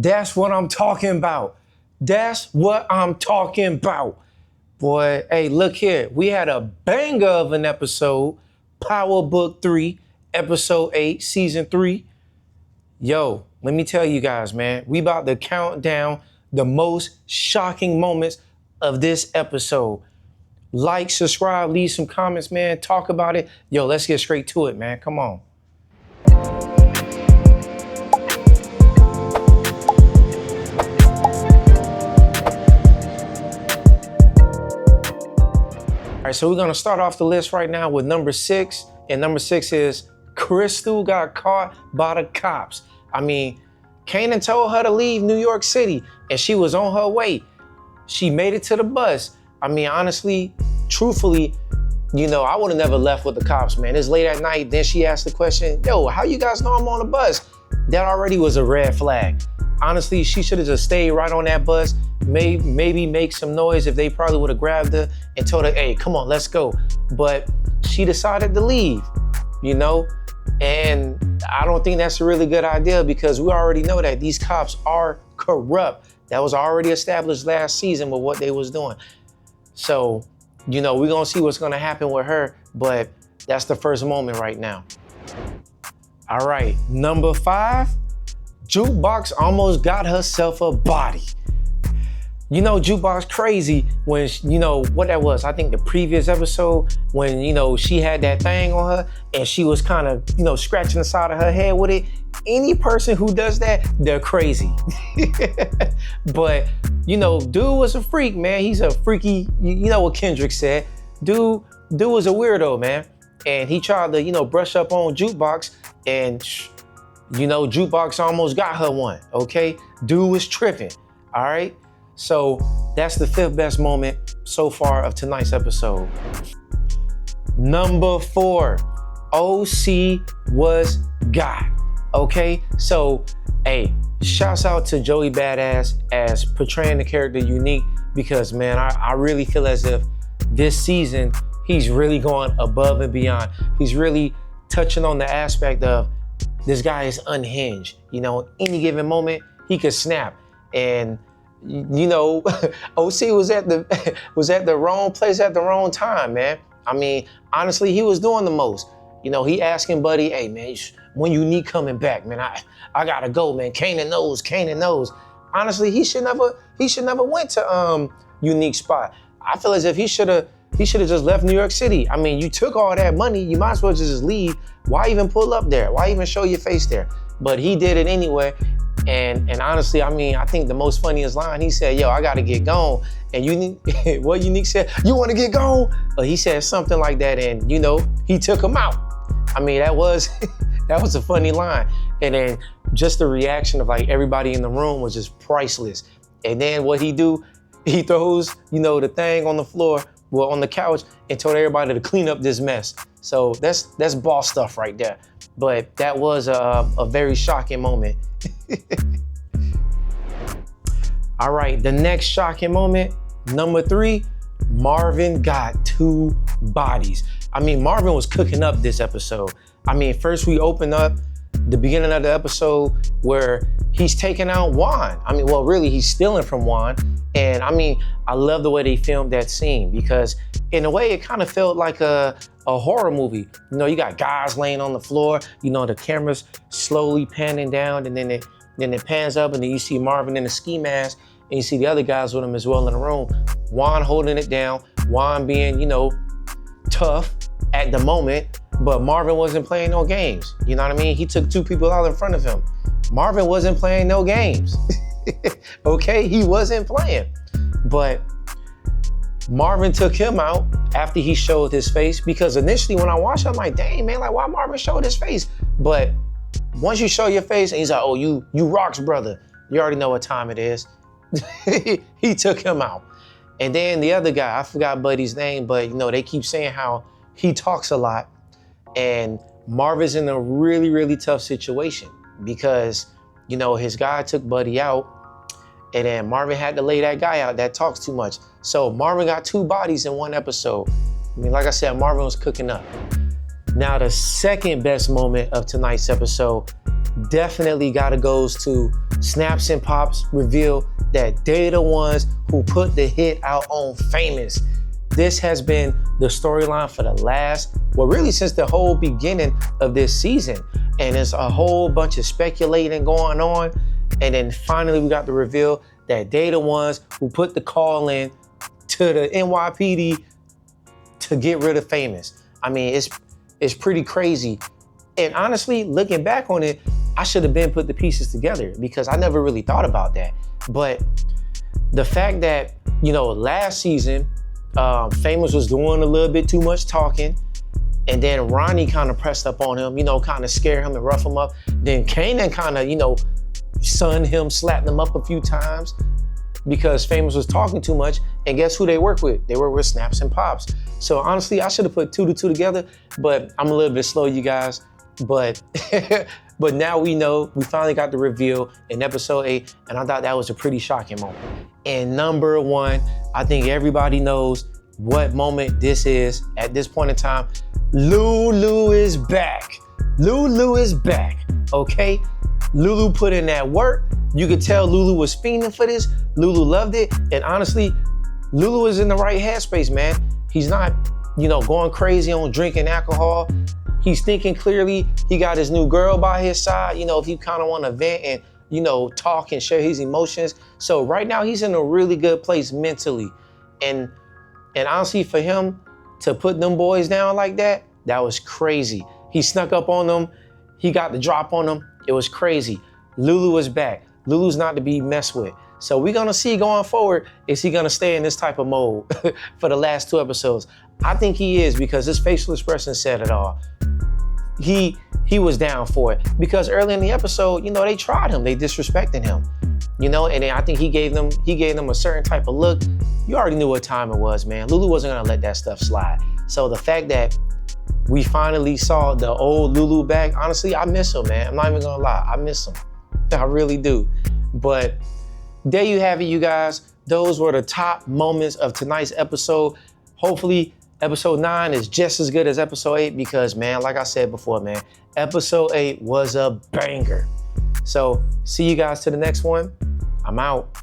That's what I'm talking about. That's what I'm talking about. Boy, hey, look here. We had a banger of an episode. Power Book 3, Episode 8, Season 3. Yo, let me tell you guys, man. We about to count down the most shocking moments of this episode. Like, subscribe, leave some comments, man. Talk about it. Yo, let's get straight to it, man. Come on. All right, so we're gonna start off the list right now with number 6. And number 6 is Crystal got caught by the cops. I mean, Kanan told her to leave New York City and she was on her way. She made it to the bus. I mean, honestly, truthfully, you know, I would have never left with the cops, man. It's late at night. Then she asked the question, yo, how you guys know I'm on the bus? That already was a red flag. Honestly, she should have just stayed right on that bus, maybe make some noise if they probably would have grabbed her and told her, hey, come on, let's go. But she decided to leave, you know? And I don't think that's a really good idea because we already know that these cops are corrupt. That was already established last season with what they was doing. So, you know, we're gonna see what's gonna happen with her, but that's the first moment right now. All right, number 5. Jukebox almost got herself a body. You know, Jukebox crazy when, you know, what that was. I think the previous episode when, you know, she had that thing on her and she was kind of, you know, scratching the side of her head with it. Any person who does that, they're crazy. But, you know, dude was a freak, man. He's a freaky, you know what Kendrick said. Dude was a weirdo, man. And he tried to, you know, brush up on Jukebox and, you know, Jukebox almost got her one, okay? Dude was tripping, all right? So that's the 5th best moment so far of tonight's episode. Number 4, OC was God, okay? So, hey, shouts out to Joey Badass as portraying the character Unique because, man, I really feel as if this season, he's really going above and beyond. He's really touching on the aspect of this guy is unhinged. You know, any given moment, he could snap. And, you know, OC was at the wrong place at the wrong time, man. I mean, honestly, he was doing the most. You know, he asking Buddy, hey, man, when Unique coming back, man, I gotta go, man. Kanan knows. Honestly, he should never went to Unique spot. I feel as if he should have just left New York City. I mean, you took all that money, you might as well just leave. Why even pull up there? Why even show your face there? But he did it anyway. And honestly, I mean, I think the most funniest line, he said, yo, I gotta get gone. And Unique, what Unique said, you wanna get gone? He said something like that and, you know, he took him out. I mean, that was a funny line. And then just the reaction of like everybody in the room was just priceless. And then what he do, he throws, you know, the thing on the floor, well, on the couch and told everybody to clean up this mess. So that's boss stuff right there. But that was a very shocking moment. All right, the next shocking moment, number 3, Marvin got 2 bodies. I mean, Marvin was cooking up this episode. I mean, first we open up the beginning of the episode where he's taking out Juan. I mean, well, really, he's stealing from Juan. And I mean, I love the way they filmed that scene because in a way, it kind of felt like a horror movie. You know, you got guys laying on the floor, you know, the camera's slowly panning down and then it pans up and then you see Marvin in a ski mask and you see the other guys with him as well in the room. Juan holding it down, Juan being, you know, tough at the moment, but Marvin wasn't playing no games. You know what I mean? He took 2 people out in front of him. Marvin wasn't playing no games. Okay, he wasn't playing. But Marvin took him out after he showed his face because initially when I watched it, I'm like, dang, man, like why Marvin showed his face? But once you show your face and he's like, oh, you rocks, brother. You already know what time it is. He took him out. And then the other guy, I forgot Buddy's name, but you know, they keep saying how he talks a lot. And Marvin's in a really, really tough situation because, you know, his guy took Buddy out and then Marvin had to lay that guy out that talks too much. So Marvin got 2 bodies in one episode. I mean, like I said, Marvin was cooking up. Now, the second best moment of tonight's episode, definitely gotta goes to Snaps and Pops reveal that they the ones who put the hit out on Famous. This has been the storyline for the last, well, really since the whole beginning of this season. And there's a whole bunch of speculating going on. And then finally we got the reveal that they the ones who put the call in to the NYPD to get rid of Famous. I mean, it's pretty crazy. And honestly, looking back on it, I should have been put the pieces together because I never really thought about that. But the fact that, last season, Famous was doing a little bit too much talking, and then Ronnie kind of pressed up on him, kind of scare him and rough him up. Then Kanan kind of, sunned him, slapped him up a few times because Famous was talking too much. And guess who they work with? They work with Snaps and Pops. So honestly, I should have put 2 to 2 together, but I'm a little bit slow, you guys. But but now we know, we finally got the reveal in episode 8, and I thought that was a pretty shocking moment. And number 1, I think everybody knows what moment this is at this point in time. Lulu is back. Lulu is back, okay? Lulu put in that work. You could tell Lulu was fiending for this. Lulu loved it. And honestly, Lulu is in the right headspace, man. He's not, going crazy on drinking alcohol. He's thinking clearly. He got his new girl by his side, if he kind of want to vent and, talk and share his emotions. So right now he's in a really good place mentally. And honestly, for him to put them boys down like that was crazy. He snuck up on them. He got the drop on them. It was crazy. Lulu is back. Lulu's not to be messed with. So we're going to see going forward, is he going to stay in this type of mode for the last 2 episodes? I think he is, because his facial expression said it all. He was down for it, because early in the episode, they tried him. They disrespected him, and then I think he gave them a certain type of look. You already knew what time it was, man. Lulu wasn't going to let that stuff slide. So the fact that we finally saw the old Lulu back, honestly, I miss him, man. I'm not even going to lie. I miss him. I really do. But there you have it, you guys. Those were the top moments of tonight's episode. Hopefully, episode 9 is just as good as episode 8 because, man, like I said before, man, episode 8 was a banger. So, see you guys to the next one. I'm out.